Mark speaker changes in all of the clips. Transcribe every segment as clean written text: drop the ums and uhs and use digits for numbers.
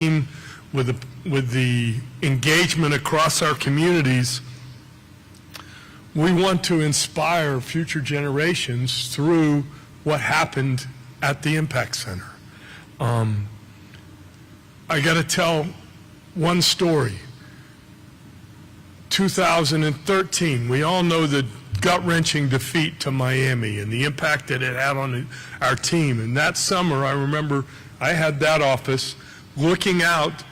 Speaker 1: with the engagement across our communities, we want to inspire future generations through what happened at the Impact Center. I got to tell one story. 2013, we all know the gut-wrenching defeat to Miami and the impact that it had on our team. And that summer, I remember I had that office looking out,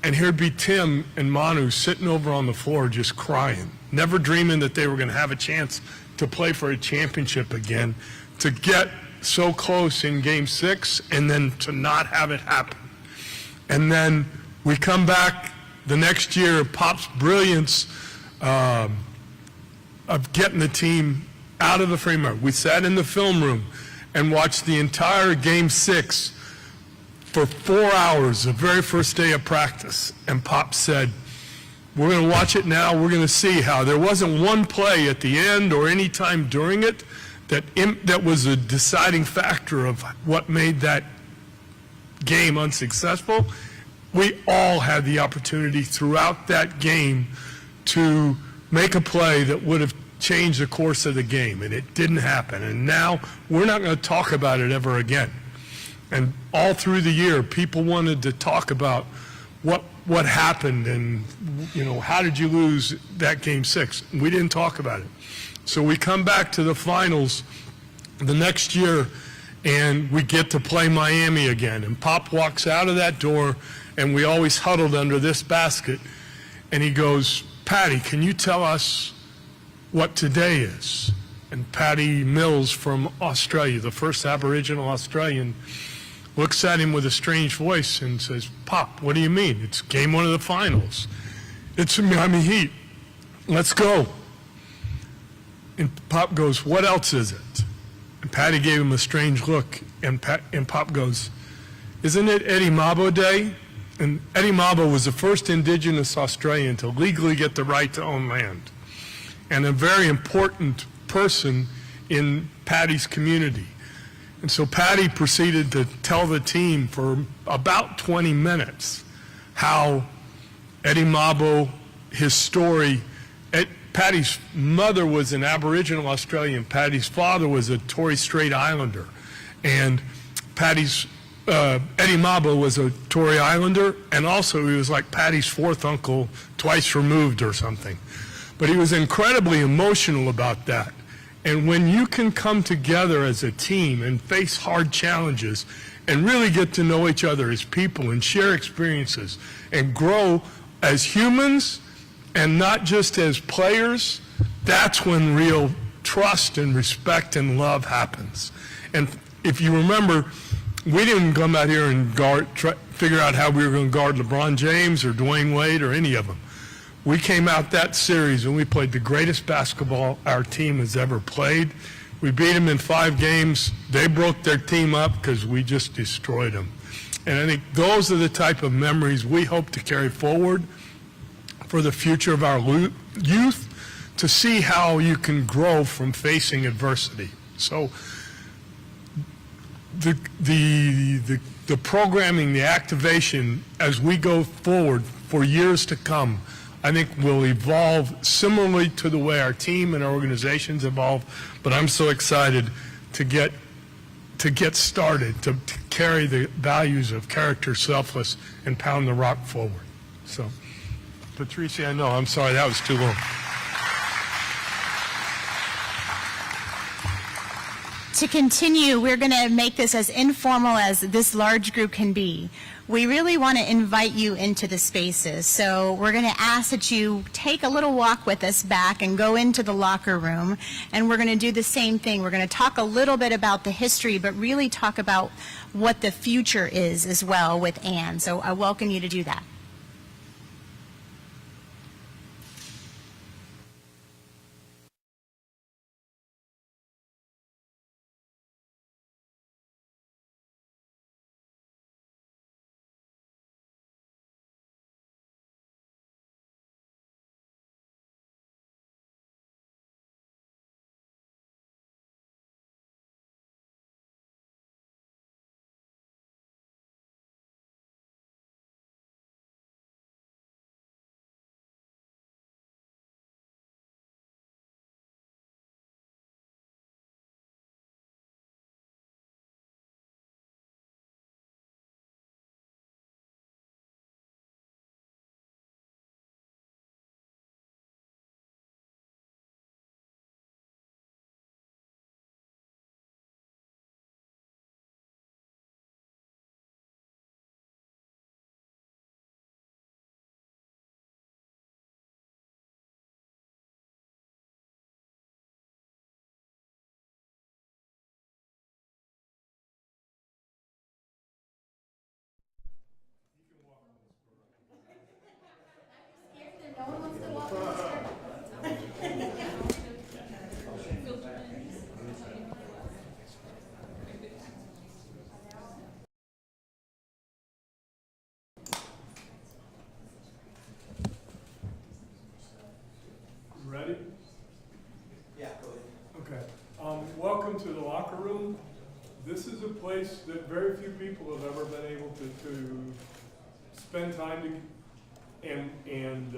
Speaker 1: and here'd be Tim and Manu sitting over on the floor just crying, never dreaming that they were going to have a chance to play for a championship again, to get so close in Game 6 and then to not have it happen. And then we come back the next year, Pop's brilliance of getting the team out of the framework. We sat in the film room and watched the entire Game 6 for 4 hours, the very first day of practice. And Pop said, we're going to watch it now. We're going to see how there wasn't one play at the end or any time during it that was a deciding factor of what made that game unsuccessful. We all had the opportunity throughout that game to make a play that would have changed the course of the game, and it didn't happen. And now we're not going to talk about it ever again. And all through the year, people wanted to talk about what happened and, you know, how did you lose that Game 6? We didn't talk about it. So we come back to the finals the next year, and we get to play Miami again. And Pop walks out of that door, and we always huddled under this basket. And he goes, Patty, can you tell us what today is? And Patty Mills from Australia, the first Aboriginal Australian, looks at him with a strange voice and says, Pop, what do you mean? It's Game 1 of the finals. It's the Miami Heat. Let's go. And Pop goes, what else is it? And Patty gave him a strange look, and Pop goes, isn't it Eddie Mabo Day? And Eddie Mabo was the first indigenous Australian to legally get the right to own land, and a very important person in Patty's community. And so Patty proceeded to tell the team for about 20 minutes how Eddie Mabo, his story. Patty's mother was an Aboriginal Australian. Patty's father was a Torres Strait Islander. And Eddie Mabo was a Torres Islander, and also he was like Patty's fourth uncle, twice removed or something. But he was incredibly emotional about that. And when you can come together as a team and face hard challenges and really get to know each other as people and share experiences and grow as humans and not just as players, that's when real trust and respect and love happens. And if you remember, we didn't come out here and figure out how we were going to guard LeBron James or Dwayne Wade or any of them. We came out that series and we played the greatest basketball our team has ever played. We beat them in 5 games. They broke their team up because we just destroyed them. And I think those are the type of memories we hope to carry forward for the future of our youth, to see how you can grow from facing adversity. So the programming, the activation as we go forward for years to come, I think will evolve similarly to the way our team and our organizations evolve. But I'm so excited to get started, to carry the values of character, selfless, and pound the rock forward. So, Patricia, I know, I'm sorry, that was too long.
Speaker 2: To continue, we're going to make this as informal as this large group can be. We really want to invite you into the spaces. So we're going to ask that you take a little walk with us back and go into the locker room. And we're going to do the same thing. We're going to talk a little bit about the history, but really talk about what the future is as well with Ann. So I welcome you to do that.
Speaker 1: place that very few people have ever been able to spend time and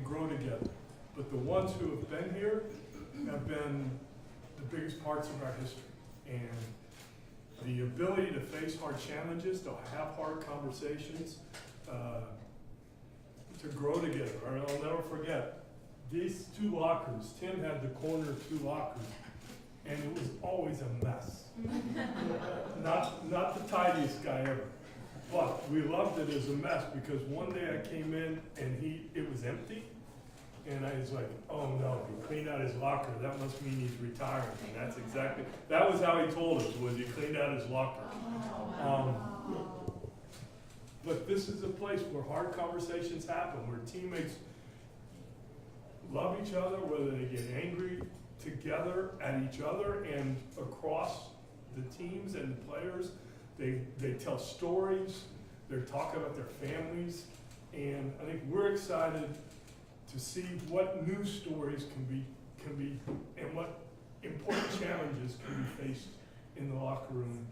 Speaker 1: grow together. But the ones who have been here have been the biggest parts of our history. And the ability to face hard challenges, to have hard conversations, to grow together. I'll never forget these two lockers. Tim had the corner two lockers, and it was always a mess. Not the tidiest guy ever, but we loved it as a mess because one day I came in and it was empty, and I was like, oh no, he cleaned out his locker. That must mean he's retiring. And that was how he told us, was he cleaned out his locker. But this is a place where hard conversations happen, where teammates love each other, whether they get angry together at each other and across the teams and the players. They tell stories, they talk about their families, and I think we're excited to see what new stories can be and what important challenges can be faced in the locker room.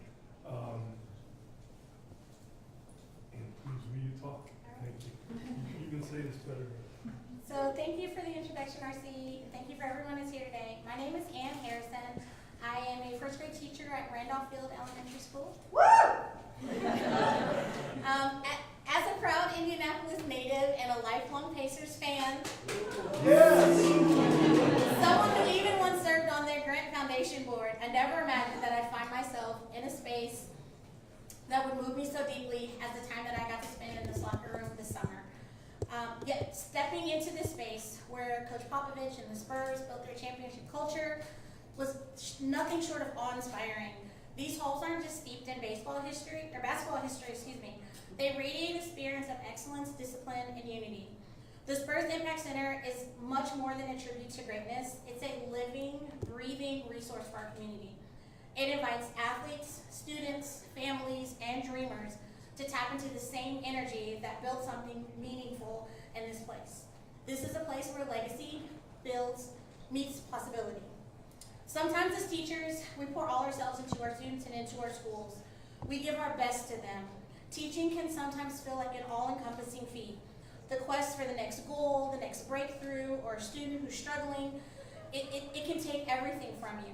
Speaker 1: And please, will you talk? Thank you. You can say this better.
Speaker 3: So thank you for the introduction, RC. Thank you for everyone who's here today. My name is Ann Harrison. I am a first grade teacher at Randolph Field Elementary School. Woo! As a proud Indianapolis native and a lifelong Pacers fan,
Speaker 1: Yes!
Speaker 3: someone who even once served on their Grant Foundation board, I never imagined that I'd find myself in a space that would move me so deeply as the time that I got to spend in this locker room this summer. Yet stepping into this space where Coach Popovich and the Spurs built their championship culture was nothing short of awe-inspiring. These halls aren't just steeped in basketball history, They radiate a spirit of excellence, discipline, and unity. The Spurs Impact Center is much more than a tribute to greatness. It's a living, breathing resource for our community. It invites athletes, students, families, and dreamers to tap into the same energy that built something meaningful in this place. This is a place where legacy meets possibility. Sometimes as teachers, we pour all ourselves into our students and into our schools. We give our best to them. Teaching can sometimes feel like an all-encompassing feat. The quest for the next goal, the next breakthrough, or a student who's struggling, it can take everything from you.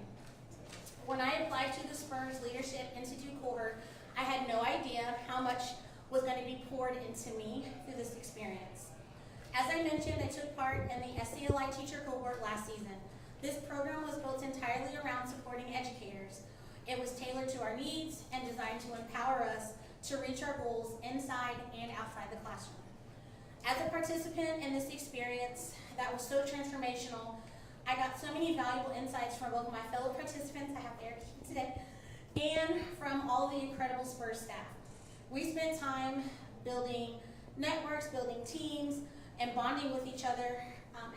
Speaker 3: When I applied to the Spurs Leadership Institute cohort, I had no idea how much was going to be poured into me through this experience. As I mentioned, I took part in the SCLI teacher cohort last season. This program was built entirely around supporting educators. It was tailored to our needs and designed to empower us to reach our goals inside and outside the classroom. As a participant in this experience that was so transformational, I got so many valuable insights from both my fellow participants, I have Eric today, and from all the incredible Spurs staff. We spent time building networks, building teams, and bonding with each other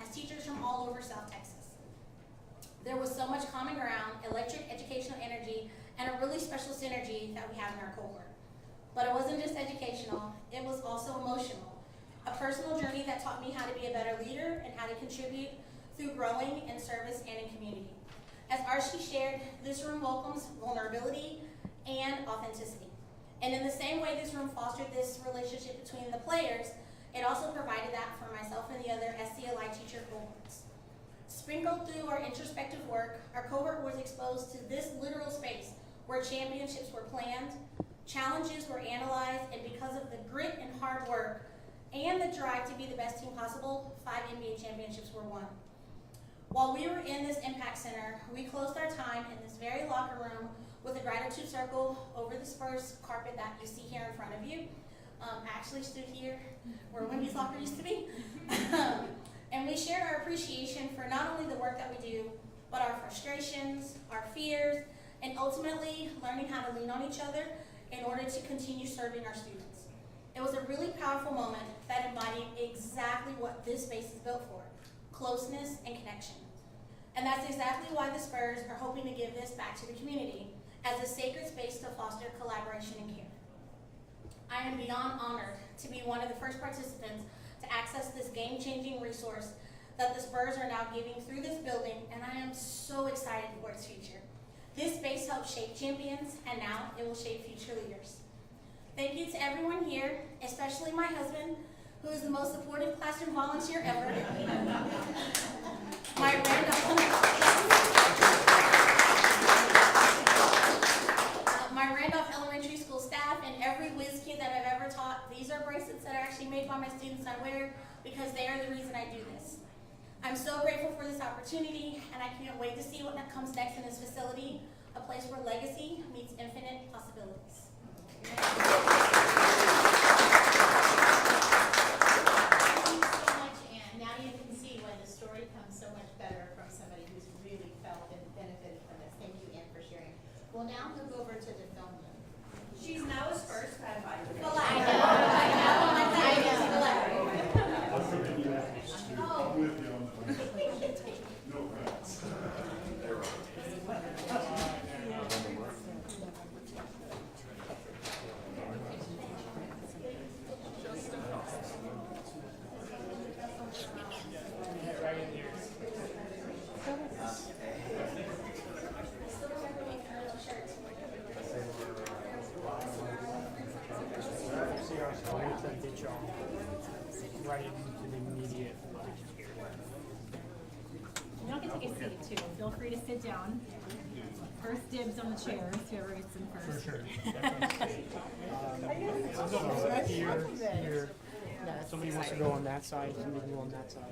Speaker 3: as teachers from all over South Texas. There was so much common ground, electric educational energy, and a really special synergy that we have in our cohort. But it wasn't just educational, it was also emotional. A personal journey that taught me how to be a better leader and how to contribute through growing in service and in community. As Archie shared, this room welcomes vulnerability and authenticity. And in the same way this room fostered this relationship between the players, it also provided that for myself and the other SCLI teacher cohorts. Sprinkled through our introspective work, our cohort was exposed to this literal space where championships were planned, challenges were analyzed, and because of the grit and hard work and the drive to be the best team possible, 5 NBA championships were won. While we were in this Impact Center, we closed our time in this very locker room with a gratitude circle over the Spurs carpet that you see here in front of you. I actually stood here where Wendy's locker used to be. And we shared our appreciation for not only the work that we do, but our frustrations, our fears, and ultimately learning how to lean on each other in order to continue serving our students. It was a really powerful moment that embodied exactly what this space is built for: closeness and connection. And that's exactly why the Spurs are hoping to give this back to the community as a sacred space to foster collaboration and care. I am beyond honored to be one of the first participants to access this game-changing resource that the Spurs are now giving through this building, and I am so excited for its future. This space helped shape champions, and now it will shape future leaders. Thank you to everyone here, especially my husband, who is the most supportive classroom volunteer ever. My Randolph Elementary School staff and every whiz kid that I've ever taught. These are bracelets that are actually made by my students I wear because they are the reason I do this. I'm so grateful for this opportunity, and I can't wait to see what comes next in this facility, a place where legacy meets infinite possibilities. Thank you so much, Anne. Now you can see why the story comes so much better from somebody who's really felt and benefited from this. Thank you, Anne, for sharing. We'll now move over to the film room.
Speaker 4: She's now a Spurs fan, by the way.
Speaker 3: I know.
Speaker 5: Right into the immediate.
Speaker 6: Y'all can take a seat too. Feel free to sit down. First dibs on the chairs, whoever gets in first.
Speaker 5: For sure. Here. Somebody wants to go on that side, somebody can go on that side.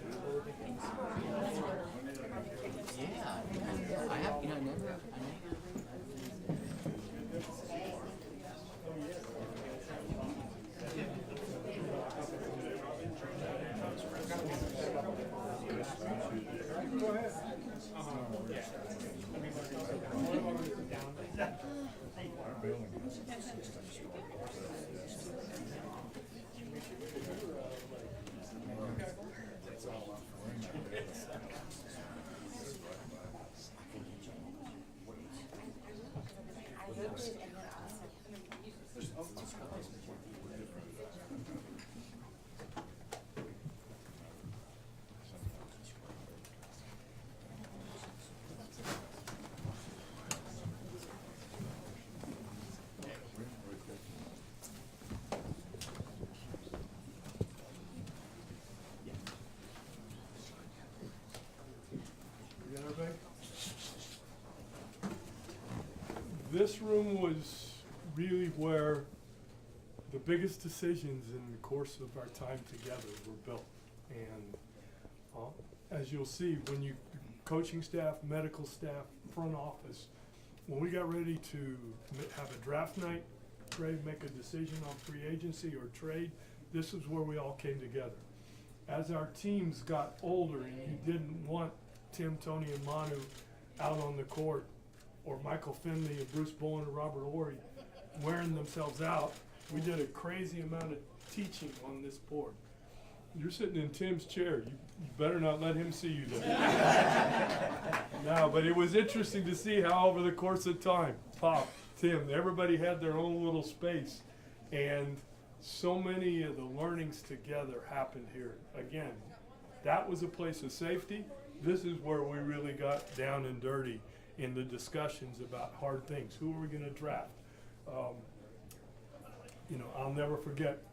Speaker 7: Yeah, I have, never.
Speaker 1: This room was really where the biggest decisions in the course of our time together were built. And as you'll see, when you, coaching staff, medical staff, front office, when we got ready to have a draft night, make a decision on free agency or trade, this is where we all came together. As our teams got older and you didn't want Tim, Tony, and Manu out on the court, or Michael Finley and Bruce Bowen and Robert Horry wearing themselves out, we did a crazy amount of teaching on this board. You're sitting in Tim's chair. You better not let him see you there. No, but it was interesting to see how over the course of time, Pop, Tim, everybody had their own little space. And so many of the learnings together happened here. Again, that was a place of safety. This is where we really got down and dirty in the discussions about hard things. Who are we going to draft? I'll never forget,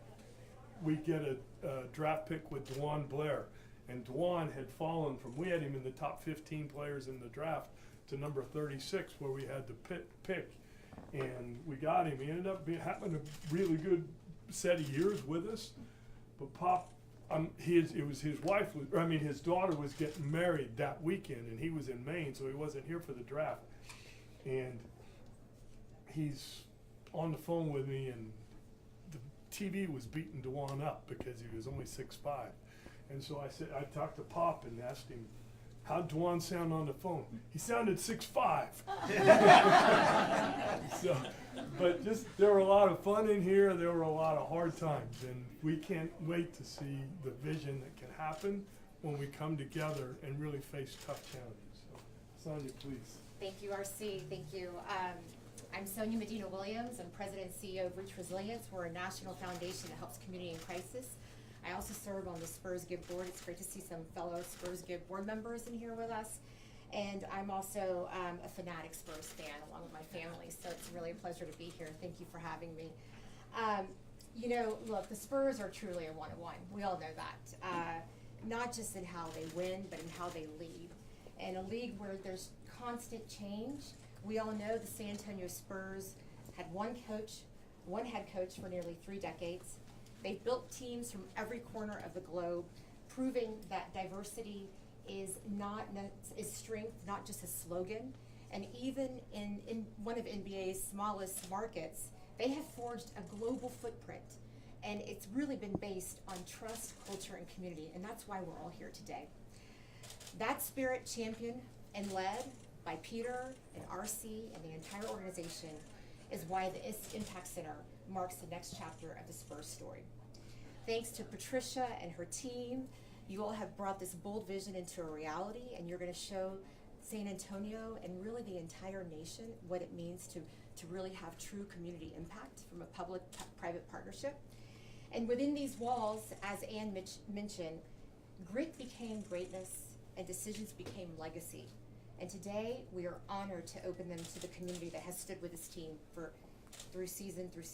Speaker 1: we get a draft pick with Dwan Blair, and Dwan had fallen from, we had him in the top 15 players in the draft to number 36 where we had the pick, and we got him. He ended up having a really good set of years with us, but Pop, his daughter was getting married that weekend, and he was in Maine, so he wasn't here for the draft. And he's on the phone with me, and the TV was beating Dwan up because he was only 6'5". And so I talked to Pop and asked him, how'd Dwan sound on the phone? He sounded 6'5". So, but there were a lot of fun in here. There were a lot of hard times, and we can't wait to see the vision that can happen when we come together and really face tough challenges. So, Sonia, please.
Speaker 8: Thank you, RC. Thank you. I'm Sonia Medina Williams. I'm President and CEO of Reach Resilience. We're a national foundation that helps community in crisis. I also serve on the Spurs Give board. It's great to see some fellow Spurs Give board members in here with us. And I'm also a fanatic Spurs fan along with my family, so it's really a pleasure to be here. Thank you for having me. You know, look, the Spurs are truly a one-on-one. We all know that. Not just in how they win, but in how they lead. In a league where there's constant change, we all know the San Antonio Spurs had one head coach for nearly 3 decades. They've built teams from every corner of the globe, proving that diversity is strength, not just a slogan. And even in one of NBA's smallest markets, they have forged a global footprint. And it's really been based on trust, culture, and community. And that's why we're all here today. That spirit championed and led by Peter and RC and the entire organization is why the Impact Center marks the next chapter of the Spurs story. Thanks to Patricia and her team, you all have brought this bold vision into a reality, and you're going to show San Antonio and really the entire nation what it means to really have true community impact from a public-private partnership. And within these walls, as Ann mentioned, grit became greatness and decisions became legacy. And today, we are honored to open them to the community that has stood with this team through seasons.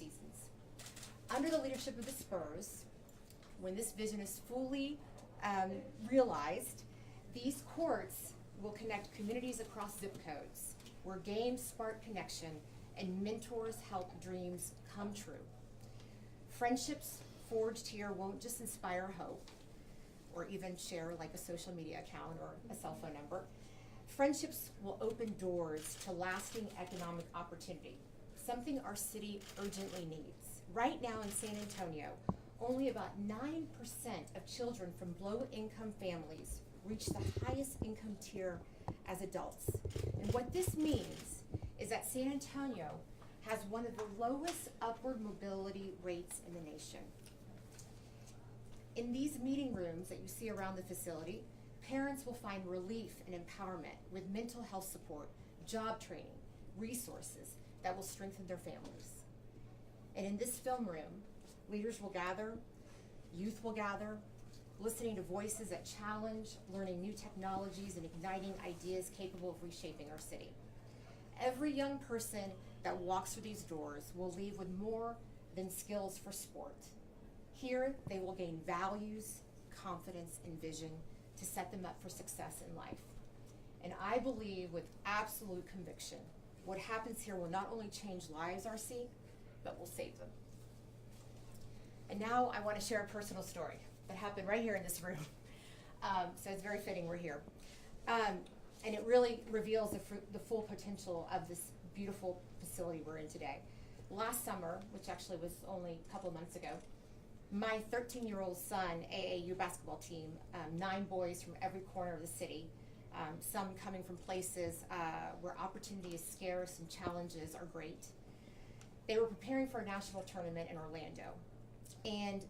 Speaker 8: Under the leadership of the Spurs, when this vision is fully realized, these courts will connect communities across zip codes, where games spark connection and mentors help dreams come true. Friendships forged here won't just inspire hope, or even share like a social media account or a cell phone number. Friendships will open doors to lasting economic opportunity, something our city urgently needs. Right now in San Antonio, only about 9% of children from low-income families reach the highest income tier as adults. And what this means is that San Antonio has one of the lowest upward mobility rates in the nation. In these meeting rooms that you see around the facility, parents will find relief and empowerment with mental health support, job training, resources that will strengthen their families. And in this film room, leaders will gather, youth will gather, listening to voices that challenge, learning new technologies, and igniting ideas capable of reshaping our city. Every young person that walks through these doors will leave with more than skills for sport. Here, they will gain values, confidence, and vision to set them up for success in life. And I believe with absolute conviction, what happens here will not only change lives, RC, but will save them. And now I want to share a personal story that happened right here in this room. So it's very fitting we're here. And it really reveals the full potential of this beautiful facility we're in today. Last summer, which actually was only a couple months ago, my 13-year-old son, AAU basketball team, 9 boys from every corner of the city, some coming from places where opportunity is scarce and challenges are great. They were preparing for a national tournament in Orlando. And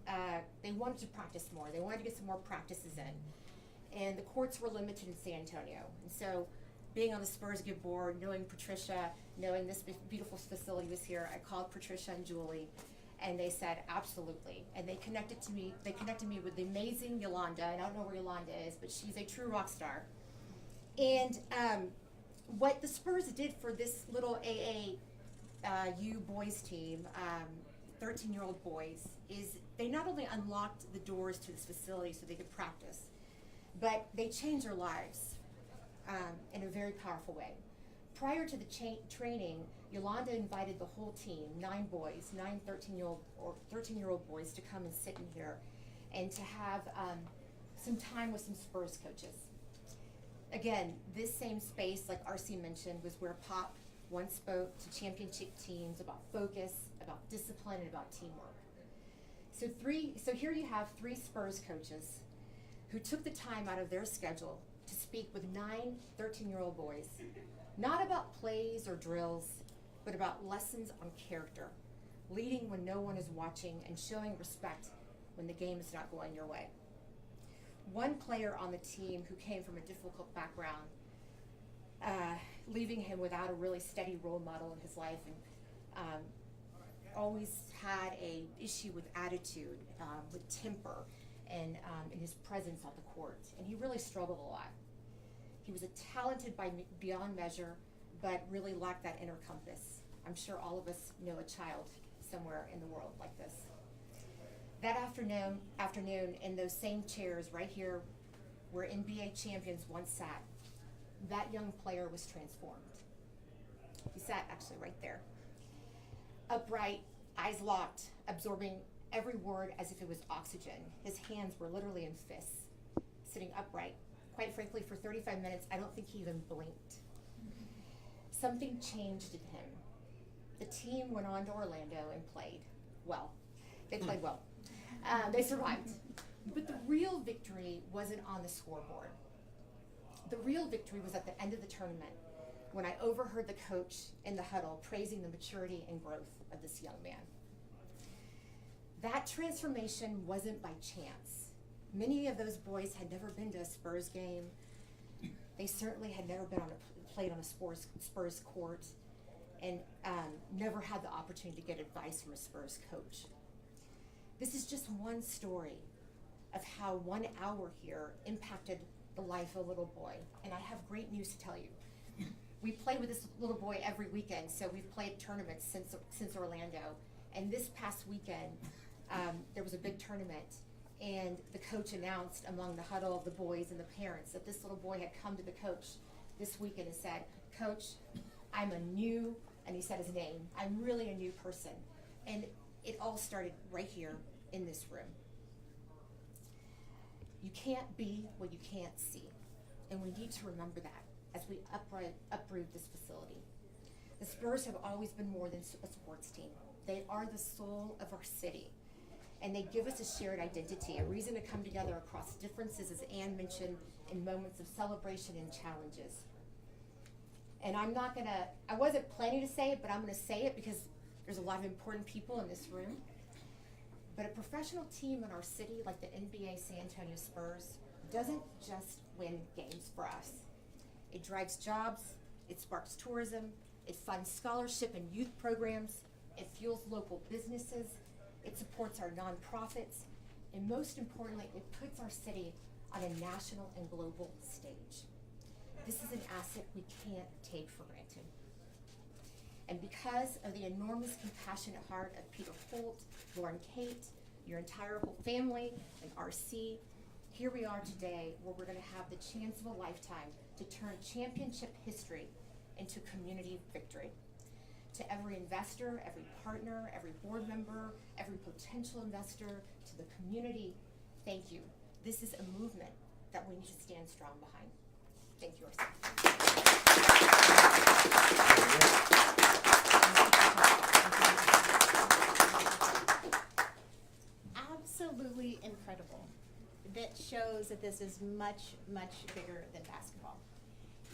Speaker 8: they wanted to practice more. They wanted to get some more practices in. And the courts were limited in San Antonio. And so being on the Spurs Give board, knowing Patricia, knowing this beautiful facility was here, I called Patricia and Julie, and they said, absolutely. And they connected me with the amazing Yolanda, and I don't know where Yolanda is, but she's a true rock star. And what the Spurs did for this little AAU boys team, 13-year-old boys, is they not only unlocked the doors to this facility so they could practice, but they changed their lives in a very powerful way. Prior to the training, Yolanda invited the whole team, 9 boys, 9 13-year-old boys, to come and sit in here and to have some time with some Spurs coaches. Again, this same space, like RC mentioned, was where Pop once spoke to championship teams about focus, about discipline, and about teamwork. So here you have 3 Spurs coaches who took the time out of their schedule to speak with 9 13-year-old boys, not about plays or drills, but about lessons on character, leading when no one is watching and showing respect when the game is not going your way. One player on the team who came from a difficult background, leaving him without a really steady role model in his life, and always had a issue with attitude, with temper, and in his presence on the court, and he really struggled a lot. He was a talented beyond measure, but really lacked that inner compass. I'm sure all of us know a child somewhere in the world like this. That afternoon, in those same chairs right here where NBA champions once sat, that young player was transformed. He sat actually right there. Upright, eyes locked, absorbing every word as if it was oxygen. His hands were literally in fists, sitting upright. Quite frankly, for 35 minutes, I don't think he even blinked. Something changed in him. The team went on to Orlando and played well. They played well. They survived. But the real victory wasn't on the scoreboard. The real victory was at the end of the tournament when I overheard the coach in the huddle praising the maturity and growth of this young man. That transformation wasn't by chance. Many of those boys had never been to a Spurs game. They certainly had never played on a Spurs court and never had the opportunity to get advice from a Spurs coach. This is just one story of how 1 hour here impacted the life of a little boy. And I have great news to tell you. We play with this little boy every weekend, so we've played tournaments since Orlando. And this past weekend, there was a big tournament, and the coach announced among the huddle of the boys and the parents that this little boy had come to the coach this weekend and said, "Coach, I'm a new," and he said his name, "I'm really a new person." And it all started right here in this room. You can't be what you can't see, and we need to remember that as we uproot this facility. The Spurs have always been more than a sports team. They are the soul of our city, and they give us a shared identity, a reason to come together across differences, as Ann mentioned, in moments of celebration and challenges. And I wasn't planning to say it, but I'm gonna say it because there's a lot of important people in this room. But a professional team in our city, like the NBA San Antonio Spurs, doesn't just win games for us. It drives jobs, it sparks tourism, it funds scholarship and youth programs, it fuels local businesses, it supports our nonprofits, and most importantly, it puts our city on a national and global stage. This is an asset we can't take for granted. And because of the enormous compassionate heart of Peter Holt, Lauren Kate, your entire whole family, and RC, here we are today where we're gonna have the chance of a lifetime to turn championship history into community victory. To every investor, every partner, every board member, every potential investor, to the community, thank you. This is a movement that we need to stand strong behind. Thank you, RC.
Speaker 2: Absolutely incredible. That shows that this is much, much bigger than basketball.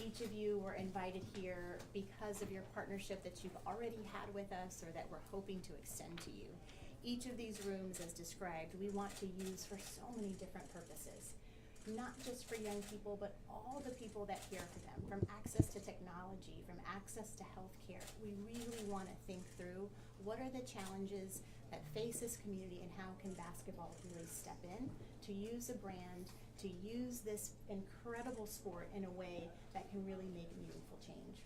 Speaker 2: Each of you were invited here because of your partnership that you've already had with us or that we're hoping to extend to you. Each of these rooms, as described, we want to use for so many different purposes. Not just for young people, but all the people that care for them, from access to technology, from access to healthcare. We really want to think through what are the challenges that face this community and how can basketball really step in to use a brand, to use this incredible sport in a way that can really make meaningful change.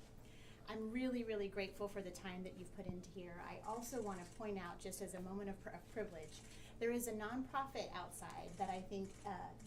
Speaker 2: I'm really, really grateful for the time that you've put into here. I also want to point out, just as a moment of privilege, there is a nonprofit outside that I think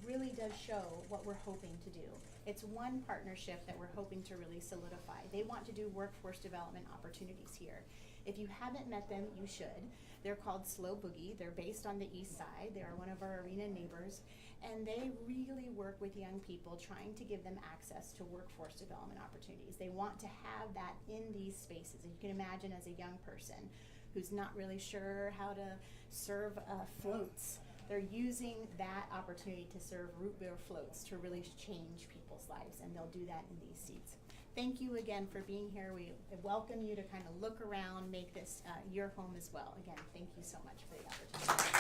Speaker 2: really does show what we're hoping to do. It's one partnership that we're hoping to really solidify. They want to do workforce development opportunities here. If you haven't met them, you should. They're called Slow Boogie. They're based on the east side. They are one of our arena neighbors. And they really work with young people, trying to give them access to workforce development opportunities. They want to have that in these spaces. And you can imagine, as a young person who's not really sure how to serve floats, they're using that opportunity to serve root beer floats to really change people's lives, and they'll do that in these seats. Thank you again for being here. We welcome you to kind of look around, make this your home as well. Again, thank you so much for the opportunity.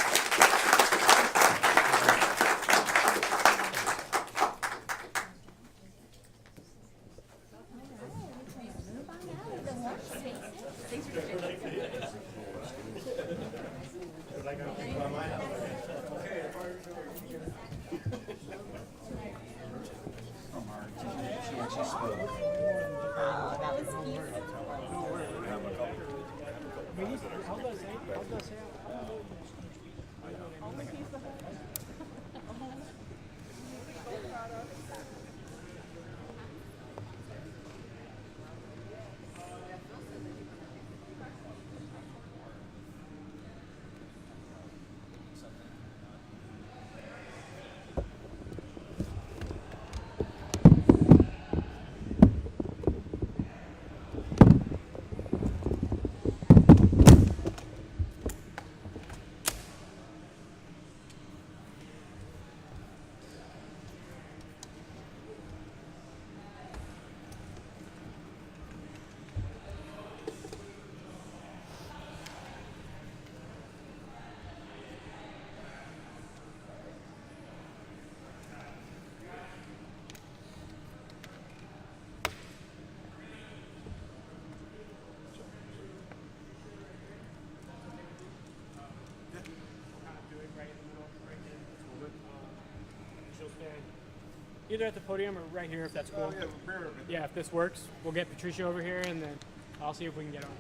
Speaker 5: Either at the podium or right here if that's cool. Yeah, if this works, we'll get Patricia over here and then I'll see if we can get on.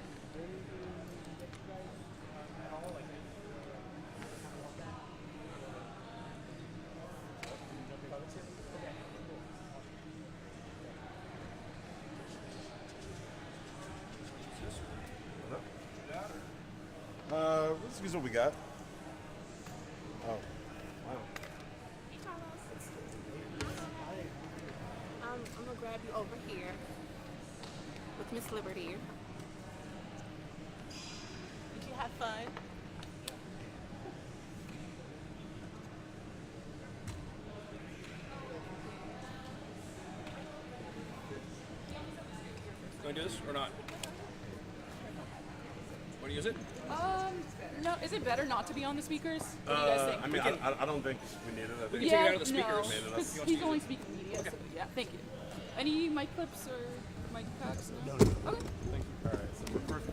Speaker 7: This is what we got. Oh, wow.
Speaker 9: I'm gonna grab you over here with Miss Liberty. Did you have fun?
Speaker 10: Going to do this or not? Want to use it?
Speaker 9: No. Is it better not to be on the speakers? What do you guys think?
Speaker 7: I mean, I don't think we need it. I think
Speaker 10: can take it out of the speakers.
Speaker 9: No,
Speaker 10: If he
Speaker 9: because
Speaker 10: wants to
Speaker 9: he's
Speaker 10: use
Speaker 9: only
Speaker 10: it.
Speaker 9: speaking media. So yeah, thank you. Any mic clips or mic packs? No. Okay.
Speaker 7: All right, so we're first.
Speaker 11: Do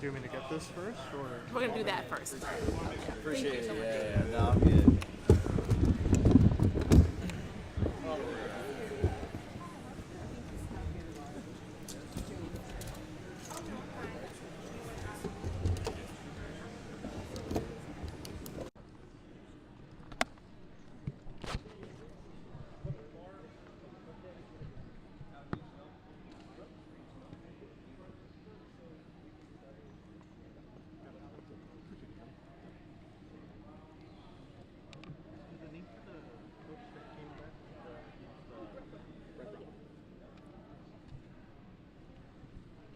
Speaker 11: you want me to get this first, or?
Speaker 9: We're gonna do that first.
Speaker 10: Appreciate
Speaker 9: Thank you
Speaker 10: it.
Speaker 9: so much.
Speaker 10: Yeah, no, I'm good.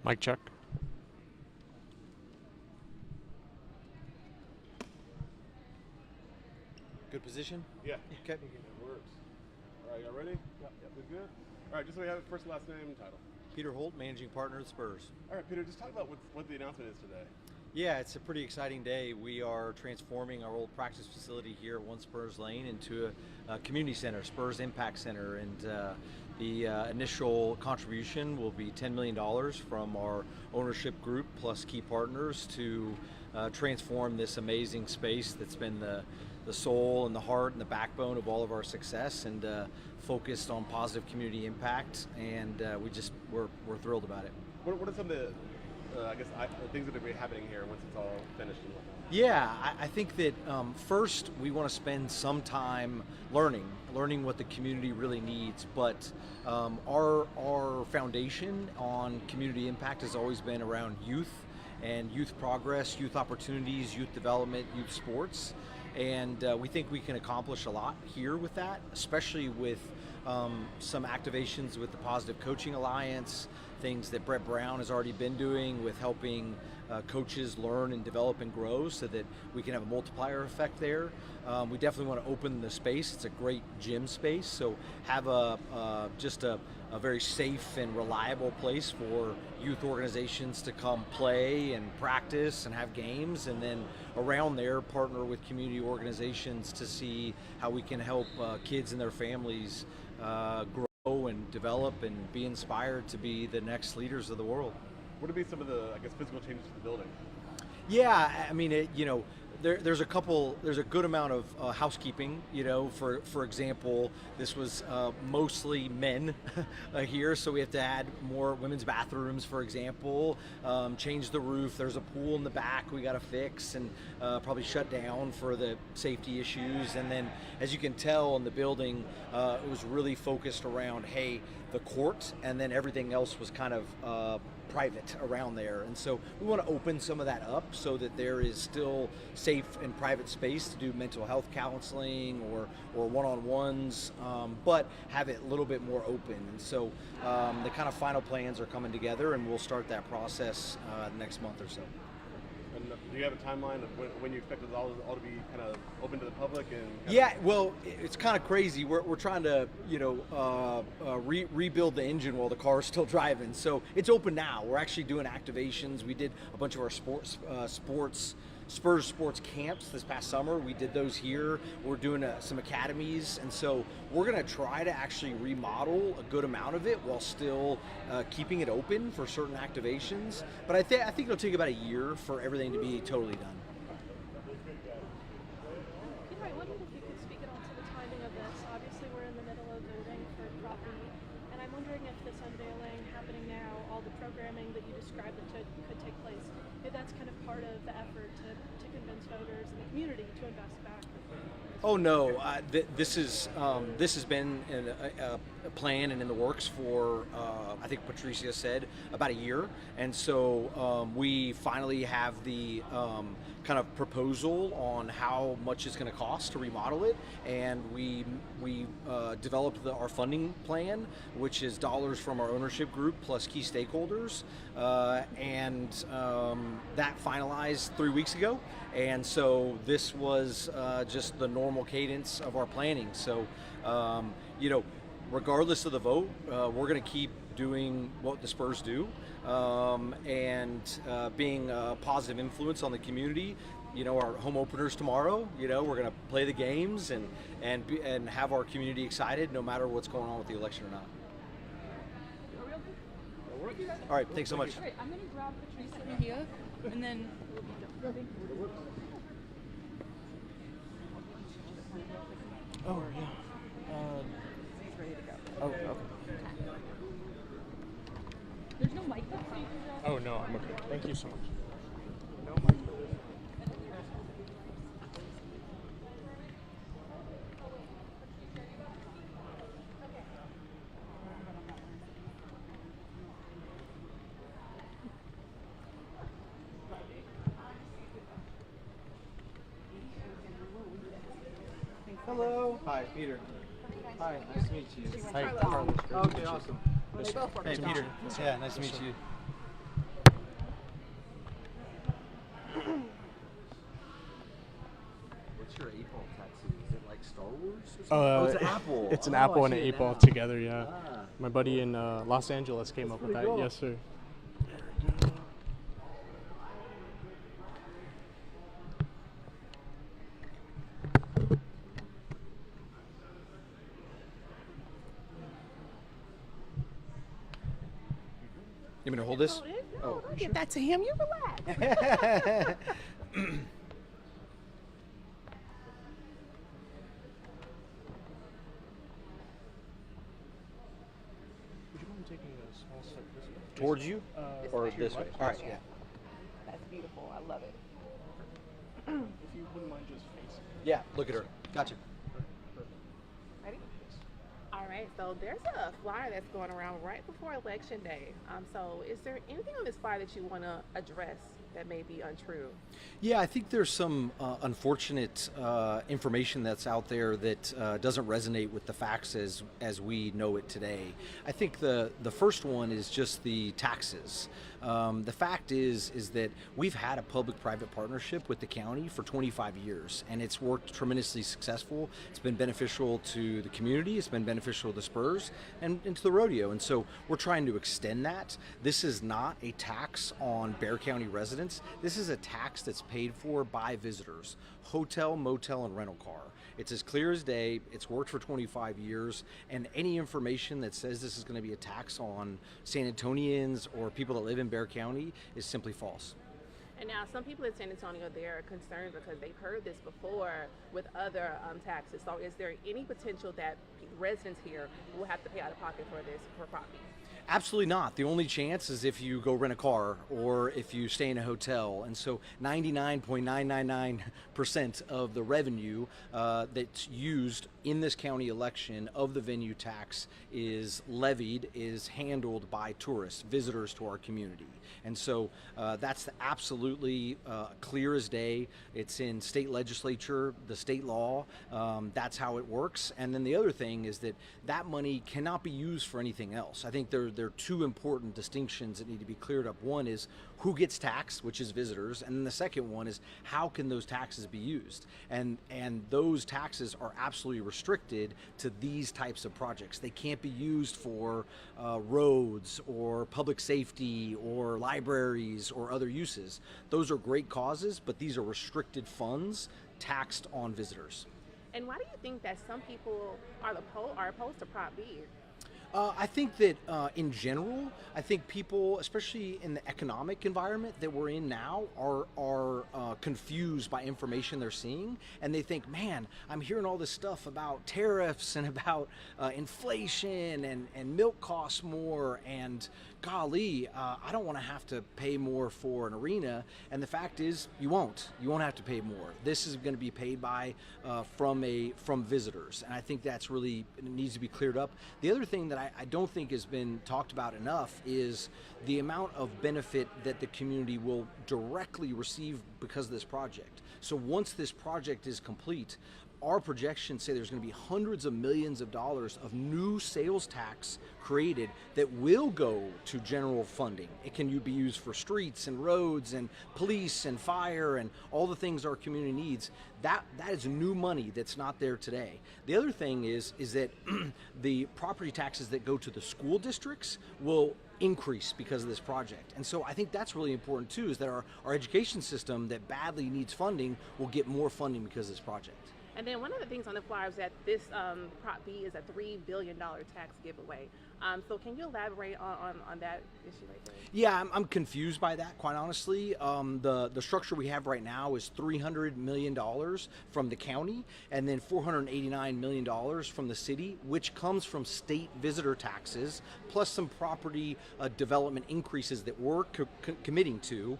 Speaker 5: Mic check.
Speaker 10: Good position?
Speaker 7: Yeah.
Speaker 10: Okay.
Speaker 7: It works. All right, y'all ready? Yep. Good. All right, just so we have it, first, last name, and title.
Speaker 10: Peter Holt, managing partner of the Spurs.
Speaker 7: All right, Peter, just talk about what the announcement is today.
Speaker 10: Yeah, it's a pretty exciting day. We are transforming our old practice facility here at 1 Spurs Lane into a community center, Spurs Impact Center, and the initial contribution will be $10 million from our ownership group plus key partners to transform this amazing space that's been the soul and the heart and the backbone of all of our success, and focused on positive community impact. And we're thrilled about it.
Speaker 7: What are some of the things that are going to be happening here once it's all finished and whatnot?
Speaker 10: Yeah, I think that first we want to spend some time learning what the community really needs. But our foundation on community impact has always been around youth and youth progress, youth opportunities, youth development, youth sports. And we think we can accomplish a lot here with that, especially with some activations with the Positive Coaching Alliance, things that Brett Brown has already been doing with helping coaches learn and develop and grow so that we can have a multiplier effect there. We definitely want to open the space. It's a great gym space, so have just a very safe and reliable place for youth organizations to come play and practice and have games, and then around there partner with community organizations to see how we can help kids and their families grow and develop and be inspired to be the next leaders of the world.
Speaker 7: What would be some of the, physical changes to the building?
Speaker 10: Yeah, I mean, there's a good amount of housekeeping. For example, this was mostly men here, so we have to add more women's bathrooms, for example. Change the roof. There's a pool in the back we got to fix and probably shut down for the safety issues. And then, as you can tell in the building, it was really focused around the court, and then everything else was kind of private around there. And so we want to open some of that up so that there is still safe and private space to do mental health counseling or one-on-ones, but have it a little bit more open. And so the kind of final plans are coming together, and we'll start that process next month or so.
Speaker 7: And do you have a timeline of when you expect it all to be kind of open to the public?
Speaker 10: Well, it's kind of crazy. We're trying to, rebuild the engine while the car is still driving. So it's open now. We're actually doing activations. We did a bunch of our Spurs sports camps this past summer. We did those here. We're doing some academies, and so we're going to try to actually remodel a good amount of it while still keeping it open for certain activations. But I think it'll take about a year for everything to be totally done.
Speaker 9: Peter, I wondered if you could speak at all to the timing of this. Obviously, we're in the middle of voting for property, and I'm wondering if this unveiling happening now, all the programming that you described that could take place, if that's kind of part of the effort to convince voters and the community to invest back.
Speaker 10: Oh no, this has been a plan and in the works for I think Patricia said about a year, and so we finally have the kind of proposal on how much it's going to cost to remodel it, and we developed our funding plan, which is dollars from our ownership group plus key stakeholders, and that finalized 3 weeks ago. And so this was just the normal cadence of our planning. So, regardless of the vote, we're going to keep doing what the Spurs do, and being a positive influence on the community. Our home openers tomorrow. We're going to play the games and have our community excited, no matter what's going on with the election or not. All right, thanks so much.
Speaker 9: All right, I'm going to grab Patricia in here, and then we'll be
Speaker 11: Oh, yeah. He's ready to go. Oh, okay.
Speaker 9: There's no mic up so you can grab.
Speaker 11: Oh, no, I'm okay. Thank you so much.
Speaker 10: Hello. Hi, Peter. Hi, nice to meet you.
Speaker 11: Hi,
Speaker 10: Carlos. Okay, awesome. Hey, Peter. Yeah, nice to meet you. What's your 8-ball tattoo? Is it like Star Wars or something? It's an apple.
Speaker 11: It's an apple and an 8-ball together, yeah. My buddy in Los Angeles came up with that.
Speaker 10: cool.
Speaker 11: Yes, sir.
Speaker 10: You want me to hold this?
Speaker 6: Oh, I'll give that to him. You relax.
Speaker 11: Would you mind taking a small step this way?
Speaker 10: Towards you? Or this way? All right, yeah.
Speaker 6: That's beautiful. I love it.
Speaker 11: If you wouldn't mind just facing.
Speaker 10: Yeah, look at her. Gotcha.
Speaker 12: Ready? All right, so there's a flyer that's going around right before Election Day. So is there anything on this flyer that you want to address that may be untrue?
Speaker 10: Yeah, I think there's some unfortunate information that's out there that doesn't resonate with the facts as we know it today. I think the first one is just the taxes. The fact is that we've had a public-private partnership with the county for 25 years, and it's worked tremendously successful. It's been beneficial to the community, it's been beneficial to the Spurs, and to the rodeo, and so we're trying to extend that. This is not a tax on Bexar County residents. This is a tax that's paid for by visitors, hotel, motel, and rental car. It's as clear as day. It's worked for 25 years, and any information that says this is going to be a tax on San Antonians or people that live in Bexar County is simply false.
Speaker 12: And now some people in San Antonio, they're concerned because they've heard this before with other taxes. So is there any potential that residents here will have to pay out of pocket for this for property?
Speaker 10: Absolutely not. The only chance is if you go rent a car or if you stay in a hotel. And so 99.999% of the revenue that's used in this county election of the venue tax is levied, is handled by tourists, visitors to our community. And so that's absolutely clear as day. It's in state legislature, the state law. That's how it works. And then the other thing is that that money cannot be used for anything else. I think there are two important distinctions that need to be cleared up. One is who gets taxed, which is visitors, and then the second one is how can those taxes be used? And those taxes are absolutely restricted to these types of projects. They can't be used for roads or public safety or libraries or other uses. Those are great causes, but these are restricted funds taxed on visitors.
Speaker 12: And why do you think that some people are opposed to Prop B?
Speaker 10: I think that in general, I think people, especially in the economic environment that we're in now, are confused by information they're seeing, and they think, man, I'm hearing all this stuff about tariffs and about inflation and milk costs more, and golly, I don't want to have to pay more for an arena. And the fact is, you won't. You won't have to pay more. This is going to be paid by from visitors, and I think that's really, it needs to be cleared up. The other thing that I don't think has been talked about enough is the amount of benefit that the community will directly receive because of this project. So once this project is complete, our projections say there's going to be hundreds of millions of dollars of new sales tax created that will go to general funding. It can be used for streets and roads and police and fire and all the things our community needs. That is new money that's not there today. The other thing is that the property taxes that go to the school districts will increase because of this project. And so I think that's really important too, is that our education system that badly needs funding will get more funding because of this project.
Speaker 12: And then one of the things on the flyer is that this Prop B is a $3 billion tax giveaway. So can you elaborate on that issue right there?
Speaker 10: Yeah, I'm confused by that, quite honestly. The structure we have right now is $300 million from the county and then $489 million from the city, which comes from state visitor taxes, plus some property development increases that we're committing to.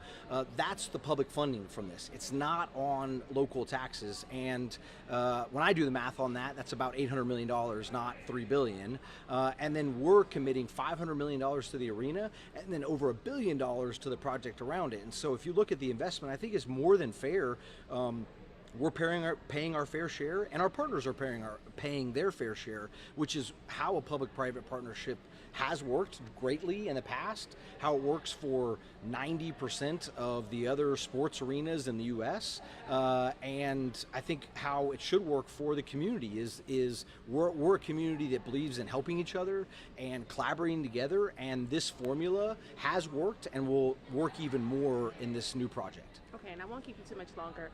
Speaker 10: That's the public funding from this. It's not on local taxes. And when I do the math on that, that's about $800 million, not $3 billion. And then we're committing $500 million to the arena and then over $1 billion to the project around it. And so if you look at the investment, I think it's more than fair. We're paying our fair share, and our partners are paying their fair share, which is how a public-private partnership has worked greatly in the past, how it works for 90% of the other sports arenas in the U.S., and I think how it should work for the community is we're a community that believes in helping each other and collaborating together, and this formula has worked and will work even more in this new project.
Speaker 12: Okay, and I won't keep you too much longer.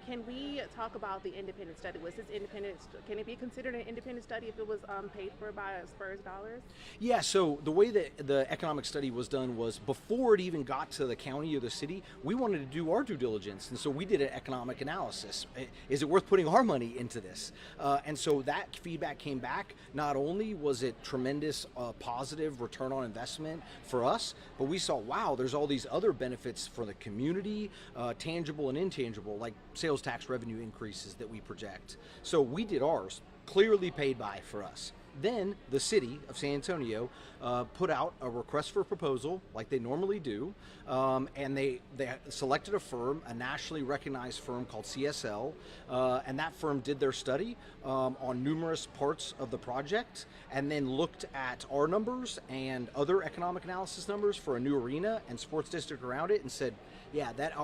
Speaker 12: Can we talk about the independent study? Was this independent? Can it be considered an independent study if it was paid for by Spurs dollars?
Speaker 10: Yeah, so the way that the economic study was done was before it even got to the county or the city, we wanted to do our due diligence. And so we did an economic analysis. Is it worth putting our money into this? And so that feedback came back. Not only was it tremendous positive return on investment for us, but we saw, wow, there's all these other benefits for the community, tangible and intangible, like sales tax revenue increases that we project. So we did ours, clearly paid by for us. Then the city of San Antonio put out a request for proposal like they normally do, and they selected a firm, a nationally recognized firm called CSL, and that firm did their study on numerous parts of the project and then looked at our numbers and other economic analysis numbers for a new arena and sports district around it and said, yeah, that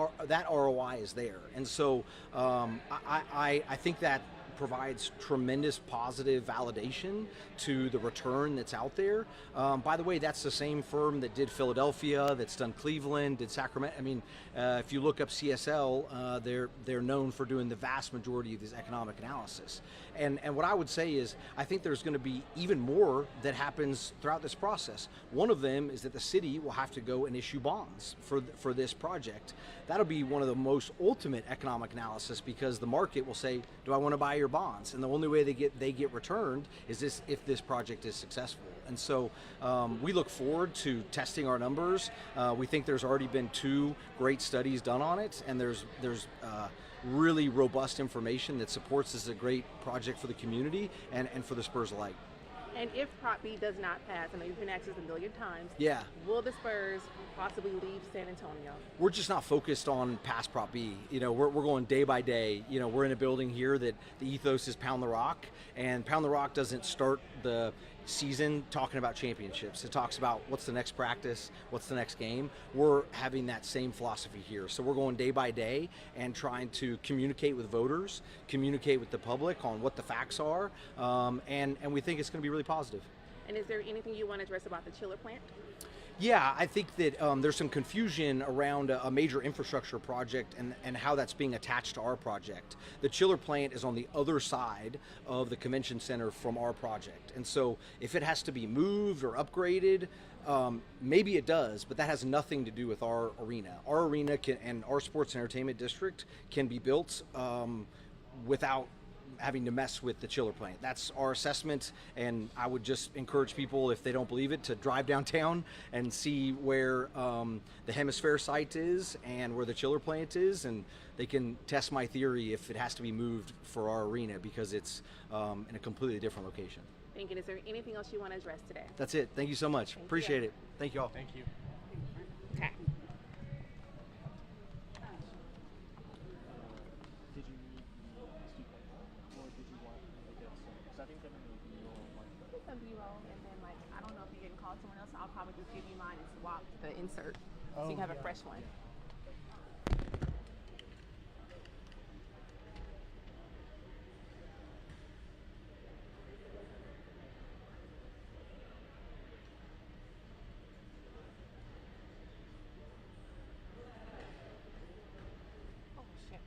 Speaker 10: ROI is there. And so I think that provides tremendous positive validation to the return that's out there. By the way, that's the same firm that did Philadelphia, that's done Cleveland, did Sacramento. I mean, if you look up CSL, they're known for doing the vast majority of this economic analysis. And what I would say is, I think there's going to be even more that happens throughout this process. One of them is that the city will have to go and issue bonds for this project. That'll be one of the most ultimate economic analysis, because the market will say, do I want to buy your bonds? And the only way they get returned is if this project is successful. And so we look forward to testing our numbers. We think there's already been 2 great studies done on it, and there's really robust information that supports this as a great project for the community and for the Spurs alike.
Speaker 12: And if Prop B does not pass, I know you've been asked this a million times,
Speaker 10: Yeah.
Speaker 12: will the Spurs possibly leave San Antonio?
Speaker 10: We're just not focused on past Prop B. You know, we're going day by day. You know, we're in a building here that the ethos is Pound the Rock, and Pound the Rock doesn't start the season talking about championships. It talks about what's the next practice, what's the next game. We're having that same philosophy here. So we're going day by day and trying to communicate with voters, communicate with the public on what the facts are, and we think it's going to be really positive.
Speaker 12: And is there anything you want to address about the chiller plant?
Speaker 10: Yeah, I think that there's some confusion around a major infrastructure project and how that's being attached to our project. The chiller plant is on the other side of the convention center from our project. And so if it has to be moved or upgraded, maybe it does, but that has nothing to do with our arena. Our arena and our sports and entertainment district can be built without having to mess with the chiller plant. That's our assessment, and I would just encourage people, if they don't believe it, to drive downtown and see where the Hemisphere site is and where the chiller plant is, and they can test my theory if it has to be moved for our arena, because it's in a completely different location.
Speaker 12: Thank you. Is there anything else you want to address today?
Speaker 10: That's it. Thank you so much. Appreciate it. Thank you all.
Speaker 11: Thank you.
Speaker 12: Okay. Some B-roll, and then I don't know if you're getting called someone else, so I'll probably just give you mine and swap the insert so you have a fresh one. Oh shit.